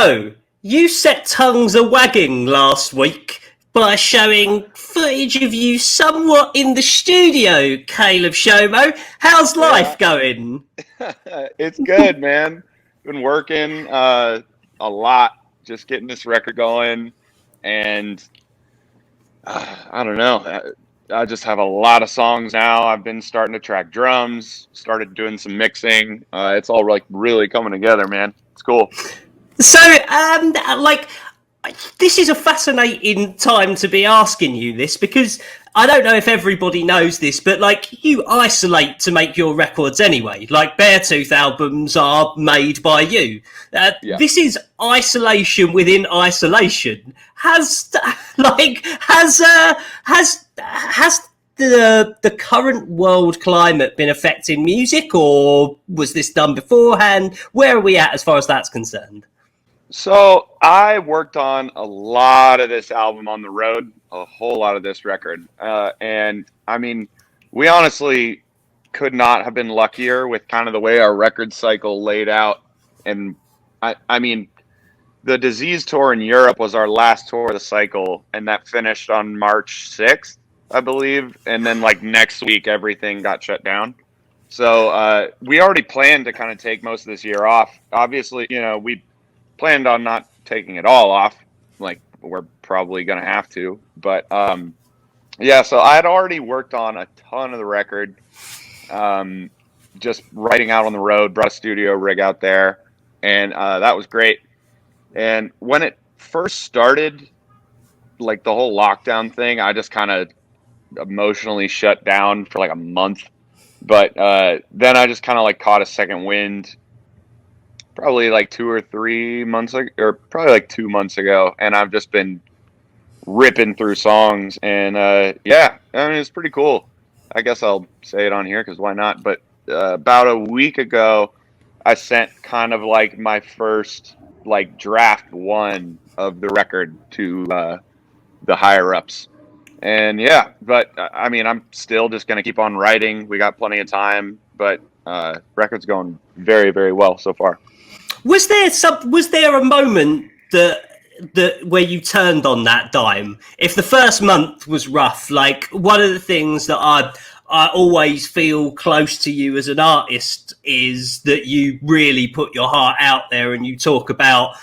So, you set tongues a-wagging last week by showing footage of you somewhat in the studio, Caleb Shomo. How's life going? It's good, man. Been working a lot, just getting this record going, and I don't know. I just have a lot of songs now. I've been starting to track drums, started doing some mixing. It's all like really coming together, man. It's cool. So, like, this is a fascinating time to be asking you this because I don't know if everybody knows this, but like you isolate to make your records anyway. Like Beartooth albums are made by you. Yeah. This is isolation within isolation. Has the current world climate been affecting music, or was this done beforehand? Where are we at as far as that's concerned? So I worked on a lot of this album on the road, a whole lot of this record. And I mean, we honestly could not have been luckier with kind of the way our record cycle laid out. And I mean, the Disease tour in Europe was our last tour of the cycle, and that finished on March 6th, I believe. And then like next week, everything got shut down. So we already planned to kind of take most of this year off. Obviously, we planned on not taking it all off. Like we're probably going to have to, but yeah, so I had already worked on a ton of the record, just writing out on the road, brought a studio rig out there, and that was great. And when it first started, like the whole lockdown thing, I just kind of emotionally shut down for like a month, but then I just kind of like caught a second wind probably like 2 or 3 months ago, or probably like 2 months ago, and I've just been ripping through songs, and yeah, I mean it's pretty cool. I guess I'll say it on here because why not? But about a week ago, I sent kind of like my first like draft one of the record to the higher ups, and yeah, but I mean I'm still just gonna keep on writing. We got plenty of time, but record's going very, very well so far. Was there a moment that where you turned on that dime? If the first month was rough, like one of the things that I always feel close to you as an artist is that you really put your heart out there and you talk about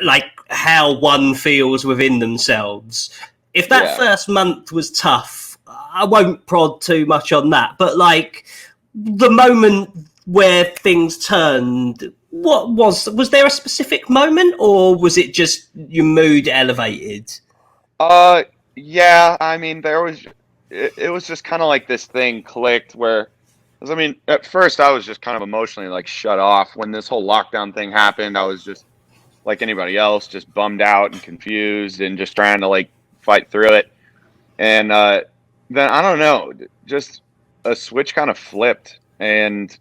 like how one feels within themselves. If that first month was tough, I won't prod too much on that, but like the moment where things turned, what was there a specific moment, or was it just your mood elevated? Yeah, I mean it was just kind of like this thing clicked where, 'cause I mean at first I was just kind of emotionally like shut off when this whole lockdown thing happened. I was just like anybody else, just bummed out and confused and just trying to like fight through it. And then I don't know, just a switch kind of flipped, and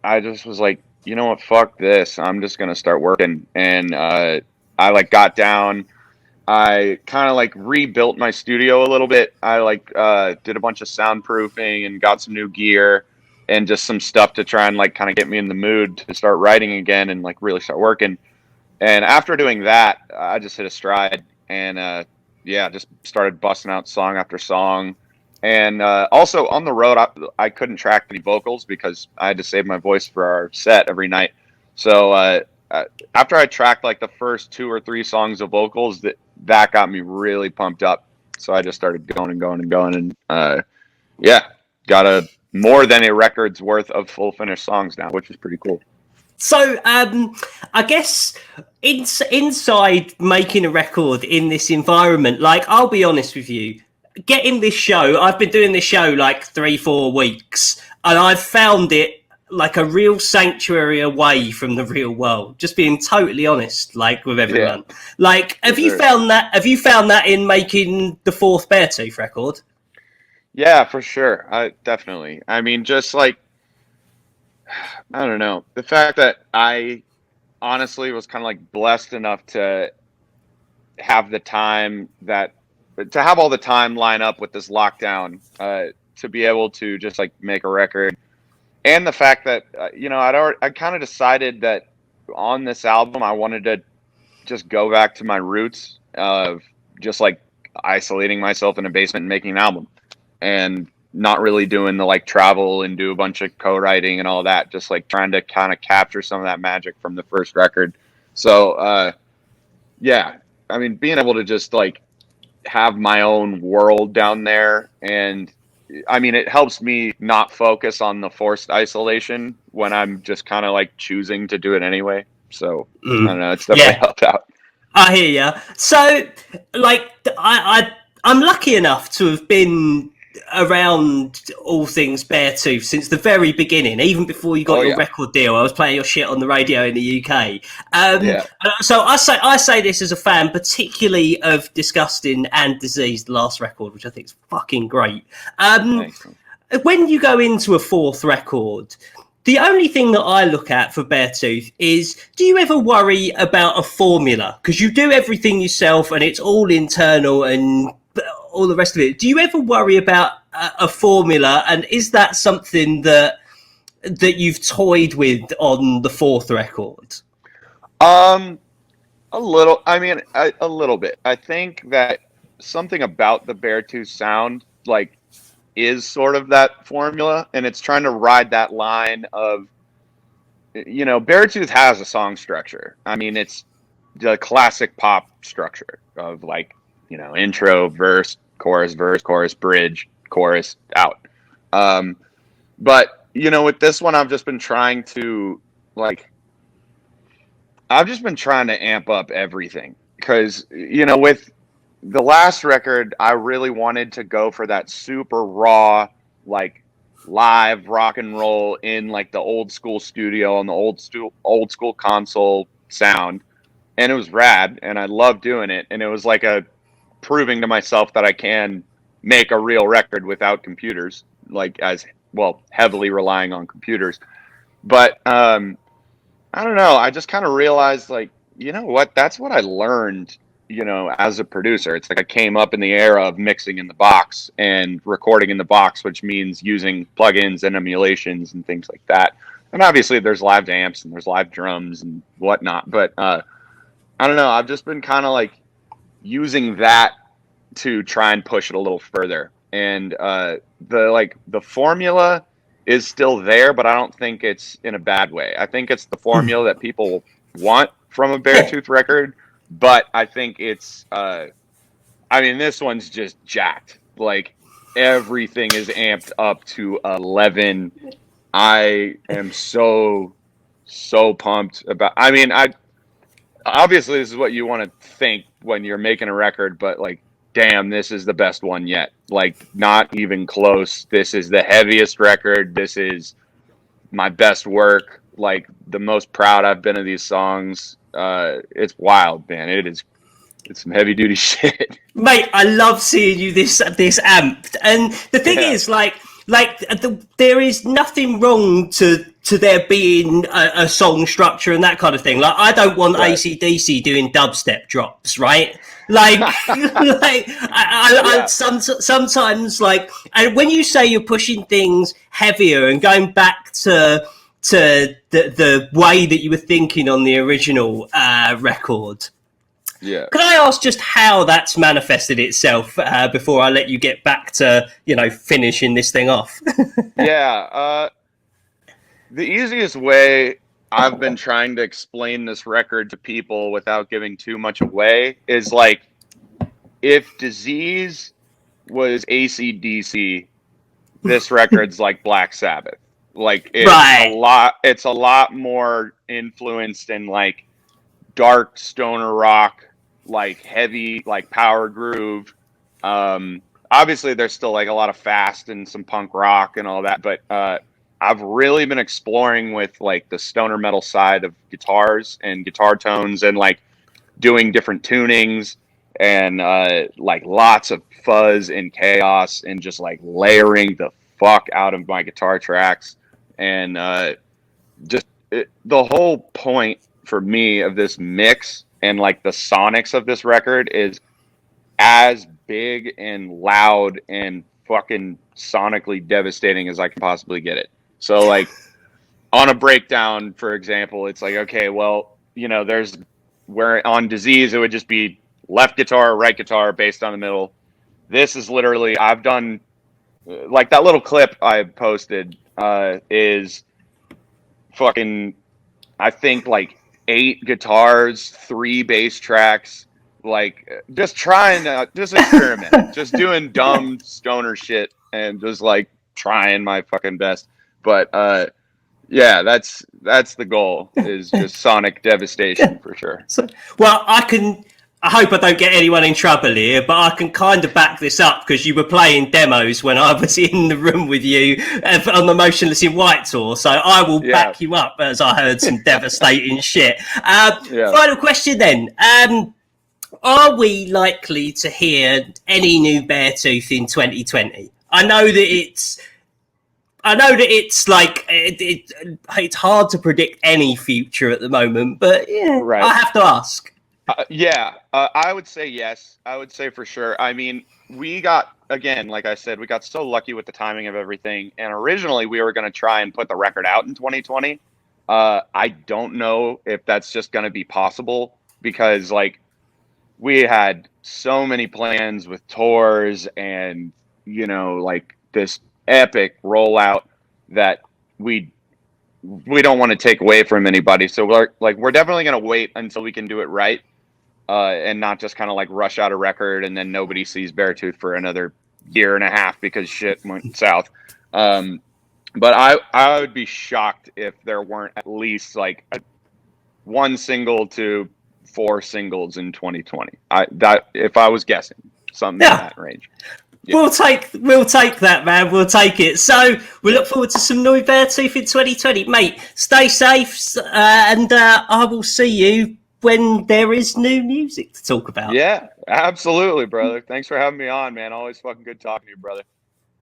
I just was like, you know what, fuck this. I'm just gonna start working. And I like got down. I kind of like rebuilt my studio a little bit. I like did a bunch of soundproofing and got some new gear and just some stuff to try and like kind of get me in the mood to start writing again and like really start working. And after doing that, I just hit a stride, and yeah, just started busting out song after song. And also on the road, I couldn't track any vocals because I had to save my voice for our set every night. So after I tracked like the first 2 or 3 songs of vocals, that got me really pumped up. So I just started going and going and going, and yeah, got a more than a record's worth of full finished songs now, which is pretty cool. So, I guess inside making a record in this environment, like, I'll be honest with you, getting this show, I've been doing this show like 3-4 weeks, and I've found it like a real sanctuary away from the real world. Just being totally honest, like with everyone. Yeah. Like, have you found that in making the fourth Beartooth record? Yeah, for sure. Definitely. I mean, just like, I don't know. The fact that I honestly was kind of like blessed enough to have the time to have all the time line up with this lockdown, to be able to just like make a record. And the fact that, I kind of decided that on this album, I wanted to just go back to my roots of just like isolating myself in a basement and making an album, and not really doing the like travel and do a bunch of co-writing and all that. Just like trying to kind of capture some of that magic from the first record. So yeah, I mean, being able to just like have my own world down there, and I mean, it helps me not focus on the forced isolation when I'm just kind of like choosing to do it anyway. So I don't know, it's definitely helped out. I hear ya. So, like, I'm lucky enough to have been around all things Beartooth since the very beginning. Even before you got your record deal, I was playing your shit on the radio in the UK. So I say this as a fan, particularly of Disgusting and Disease, the last record, which I think is fucking great. When you go into a fourth record, the only thing that I look at for Beartooth is, do you ever worry about a formula? Because you do everything yourself and it's all internal and all the rest of it. Do you ever worry about a formula? And is that something that you've toyed with on the fourth record? A little. I mean, a little bit. I think that something about the Beartooth sound, like, is sort of that formula, and it's trying to ride that line of, you know, Beartooth has a song structure. I mean, it's the classic pop structure of like, you know, intro, verse, chorus, bridge, chorus, out. But you know, with this one, I've just been trying to amp up everything, because, you know, with the last record, I really wanted to go for that super raw, like, live rock and roll in like the old school studio on the old school console sound, and it was rad, and I loved doing it, and it was like a proving to myself that I can make a real record without computers, like, as well, heavily relying on computers. But I don't know, I just kind of realized, like, you know what, that's what I learned, you know, as a producer. It's like I came up in the era of mixing in the box and recording in the box, which means using plugins and emulations and things like that. And obviously there's live amps and there's live drums and whatnot. But I don't know, I've just been kind of like using that to try and push it a little further. And the formula is still there, but I don't think it's in a bad way. I think it's the formula that people want from a Beartooth record. But I think it's, I mean, this one's just jacked. Like, everything is amped up to 11. I am so pumped about, I mean, obviously this is what you want to think when you're making a record, but like, damn, this is the best one yet. Like, not even close. This is the heaviest record. This is my best work. Like, the most proud I've been of these songs. It's wild, man. It's some heavy duty shit, mate. I love seeing you this amped, and the thing is, there is nothing wrong to there being a song structure and that kind of thing. Like, I don't want AC/DC doing dubstep drops, right? Like, sometimes, like, and when you say you're pushing things heavier and going back to the way that you were thinking on the original record. Yeah. Can I ask just how that's manifested itself before I let you get back to, you know, finishing this thing off? Yeah. The easiest way I've been trying to explain this record to people without giving too much away is, like, if Disease was AC/DC, this record's like Black Sabbath. Like, it's a lot more influenced in like dark stoner rock, like heavy, like power groove. Obviously there's still like a lot of fast and some punk rock and all that, but I've really been exploring with like the stoner metal side of guitars and guitar tones, and like doing different tunings, and like lots of fuzz and chaos, and just like layering the fuck out of my guitar tracks. And the whole point for me of this mix and like the sonics of this record is as big and loud and fucking sonically devastating as I can possibly get it. So, like, on a breakdown, for example, it's like, okay, well, you know, there's where on Disease it would just be left guitar, right guitar, bass down the middle. This is literally, I've done, like that little clip I posted is fucking, I think like 8 guitars, 3 bass tracks, like just trying to just experiment, just doing dumb stoner shit and just like trying my fucking best. But yeah, that's the goal, is just sonic devastation for sure. So, well, I hope I don't get anyone in trouble here, but I can kind of back this up because you were playing demos when I was in the room with you on the Motionless in White tour. So I will back you up, as I heard some devastating shit. Final question then. Are we likely to hear any new Beartooth in 2020? I know that it's like it's hard to predict any future at the moment, but yeah, right. I have to ask. I would say yes. I would say for sure. I mean, we got, again, like I said, we got so lucky with the timing of everything. And originally we were going to try and put the record out in 2020. I don't know if that's just going to be possible because like we had so many plans with tours and, you know, like this epic rollout that we don't want to take away from anybody. So we're definitely going to wait until we can do it right. And not just kind of like rush out a record and then nobody sees Beartooth for another year and a half because shit went south. But I would be shocked if there weren't at least like 1 single to 4 singles in 2020. If I was guessing, something in that range. Yeah. We'll take that, man. We'll take it. So we look forward to some new Beartooth in 2020, mate. Stay safe, and I will see you when there is new music to talk about. Yeah, absolutely, brother. Thanks for having me on, man. Always fucking good talking to you, brother.